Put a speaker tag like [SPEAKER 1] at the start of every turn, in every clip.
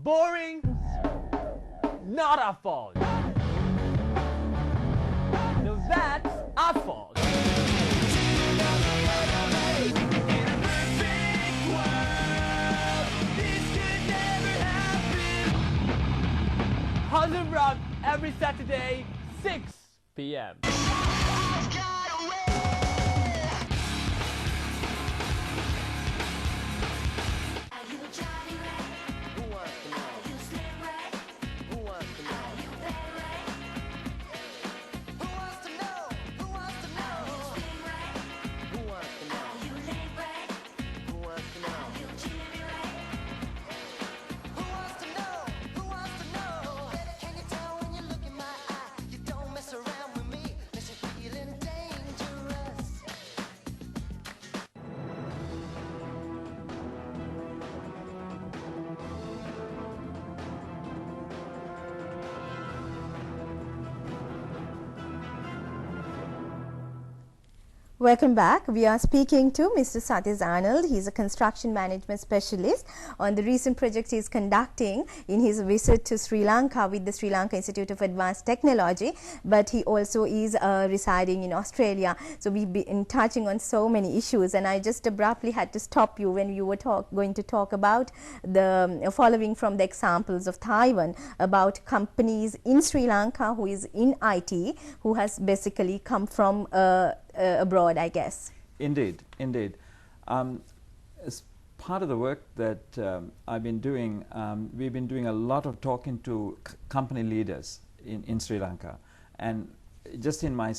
[SPEAKER 1] Boring? Not our fault. No, that's our fault. Hustle Rock every Saturday, 6 p.m.
[SPEAKER 2] Welcome back. We are speaking to Mr. Satis Arnold. He's a construction management specialist on the recent project he's conducting in his visit to Sri Lanka with the Sri Lanka Institute of Advanced Technology, but he also is residing in Australia. So we've been touching on so many issues, and I just abruptly had to stop you when you were going to talk about the following from the examples of Taiwan about companies in Sri Lanka who is in IT, who has basically come from abroad, I guess.
[SPEAKER 3] Indeed, indeed. As part of the work that I've been doing, we've been doing a lot of talking to company leaders in Sri Lanka. And just in my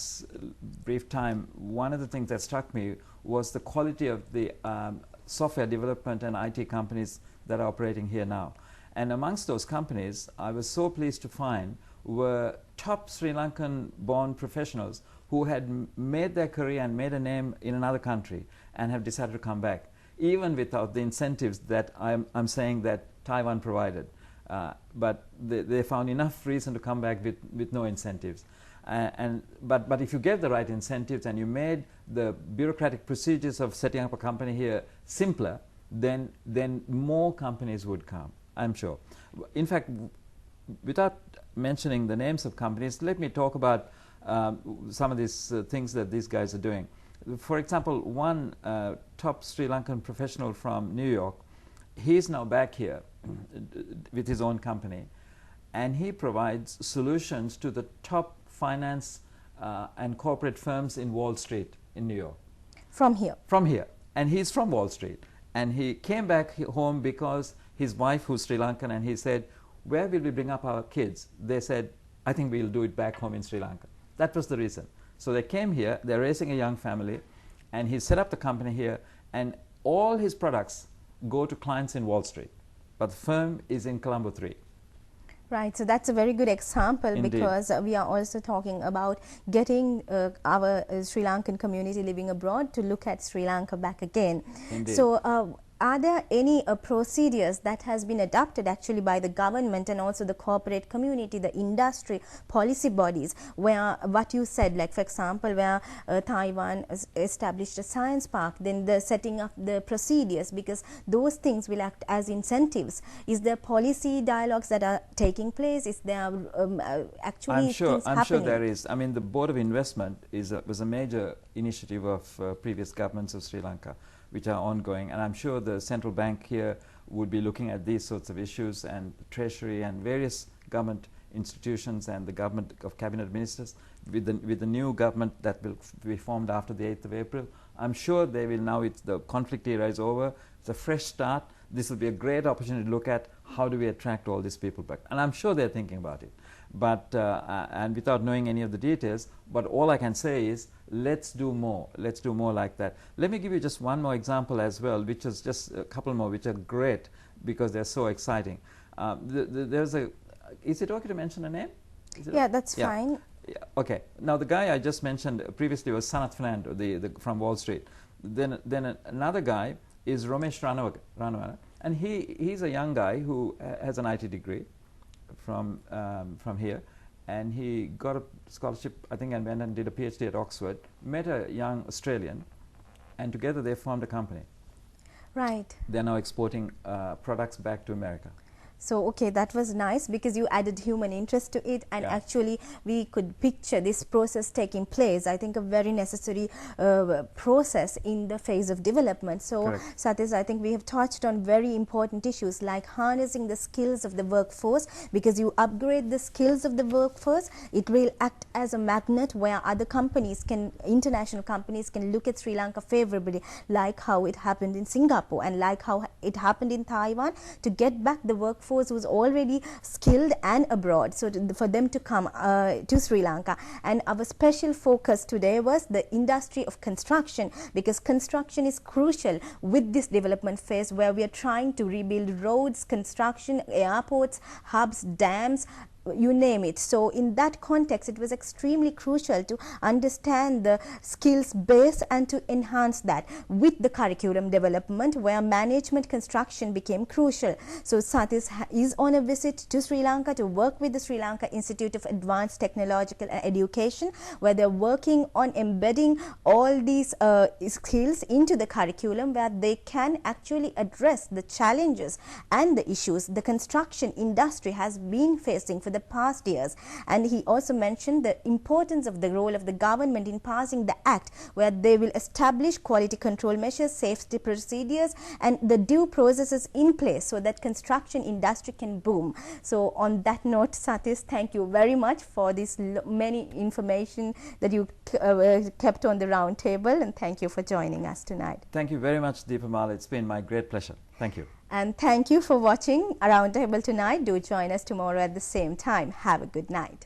[SPEAKER 3] brief time, one of the things that struck me was the quality of the software development and IT companies that are operating here now. And amongst those companies, I was so pleased to find were top Sri Lankan born professionals who had made their career and made a name in another country and have decided to come back, even without the incentives that I'm saying that Taiwan provided. But they found enough reason to come back with no incentives. But if you gave the right incentives and you made the bureaucratic procedures of setting up a company here simpler, then more companies would come, I'm sure. In fact, without mentioning the names of companies, let me talk about some of these things that these guys are doing. For example, one top Sri Lankan professional from New York, he's now back here with his own company, and he provides solutions to the top finance and corporate firms in Wall Street in New York.
[SPEAKER 2] From here? From here.
[SPEAKER 3] And he's from Wall Street. And he came back home because his wife, who's Sri Lankan, and he said, where will we bring up our kids? They said, I think we'll do it back home in Sri Lanka. That was the reason. So they came here, they're raising a young family, and he set up the company here, and all his products go to clients in Wall Street. But the firm is in Colombo 3.
[SPEAKER 2] Right, so that's a very good example. Indeed. Because we are also talking about getting our Sri Lankan community living abroad to look at Sri Lanka back again.
[SPEAKER 3] Indeed.
[SPEAKER 2] So are there any procedures that has been adopted actually by the government and also the corporate community, the industry, policy bodies, where what you said, like for example, where Taiwan established a science park, then the setting up the procedures, because those things will act as incentives. Is there policy dialogues that are taking place? Is there actually things happening?
[SPEAKER 3] I'm sure there is. I mean, the Board of Investment was a major initiative of previous governments of Sri Lanka, which are ongoing, and I'm sure the central bank here would be looking at these sorts of issues, and Treasury and various government institutions and the government of cabinet ministers with the new government that will be formed after the 8th of April. I'm sure they will now, the conflict era is over, it's a fresh start. This will be a great opportunity to look at how do we attract all these people back, and I'm sure they're thinking about it. But and without knowing any of the details, but all I can say is let's do more like that. Let me give you just one more example as well, which is just a couple more which are great because they're so exciting. There's a, is it okay to mention a name?
[SPEAKER 2] Yeah, that's fine.
[SPEAKER 3] Yeah, okay. Now the guy I just mentioned previously was Sanat Fernando, from Wall Street. Then another guy is Ramesh Ranawala, and he's a young guy who has an IT degree from here, and he got a scholarship, I think, and went and did a PhD at Oxford, met a young Australian, and together they formed a company.
[SPEAKER 2] Right.
[SPEAKER 3] They're now exporting products back to America.
[SPEAKER 2] So, okay, that was nice because you added human interest to it, and actually we could picture this process taking place. I think a very necessary process in the phase of development. So, Satis, I think we have touched on very important issues like harnessing the skills of the workforce, because you upgrade the skills of the workforce, it will act as a magnet where other companies can, international companies can look at Sri Lanka favorably, like how it happened in Singapore and like how it happened in Taiwan, to get back the workforce who's already skilled and abroad, so for them to come to Sri Lanka. And our special focus today was the industry of construction, because construction is crucial with this development phase where we are trying to rebuild roads, construction, airports, hubs, dams, you name it. So in that context, it was extremely crucial to understand the skills base and to enhance that with the curriculum development, where management construction became crucial. So Satis is on a visit to Sri Lanka to work with the Sri Lanka Institute of Advanced Technological Education, where they're working on embedding all these skills into the curriculum, where they can actually address the challenges and the issues the construction industry has been facing for the past years. And he also mentioned the importance of the role of the government in passing the act, where they will establish quality control measures, safety procedures and the due processes in place so that construction industry can boom. So on that note, Satis, thank you very much for this many information that you kept on the round table, and thank you for joining us tonight.
[SPEAKER 3] Thank you very much, Deepamala. It's been my great pleasure. Thank you.
[SPEAKER 2] And thank you for watching Roundtable tonight. Do join us tomorrow at the same time. Have a good night.